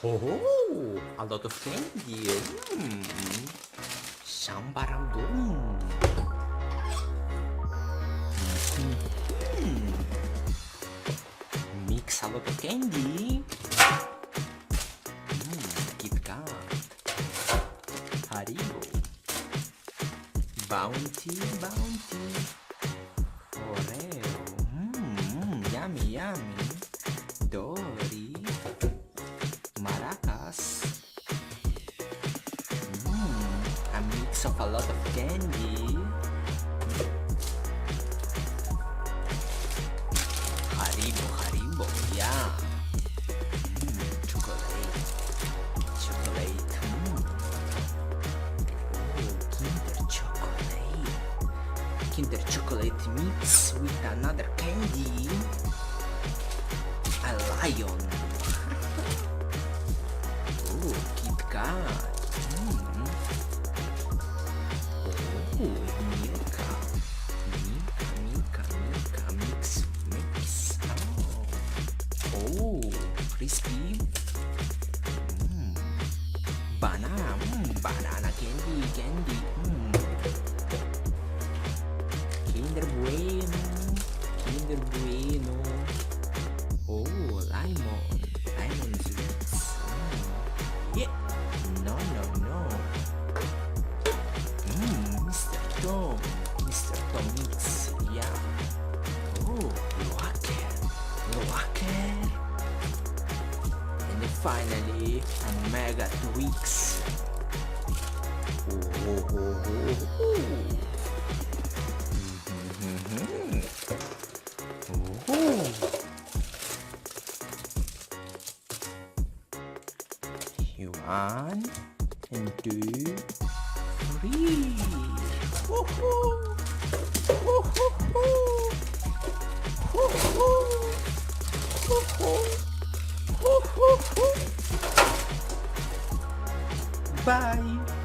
Oh, a lot of candy. Sambaraldum. Mix a lot of candy. Kit Kat. Haribo. Bounty. Oreo. Yummy. Dory. Maracas. A mix of a lot of candy. Haribo, yeah. Chocolate. Kinder chocolate mix with another candy. A lion. Kit Kat. Milka mix. Crispy. Banana candy. Kinder Bueno. Lemon sweets. Yeah. No. Mr. Tom mix. Yeah. Loacker. And then finally, a Mega Twix. One and two, three. Bye.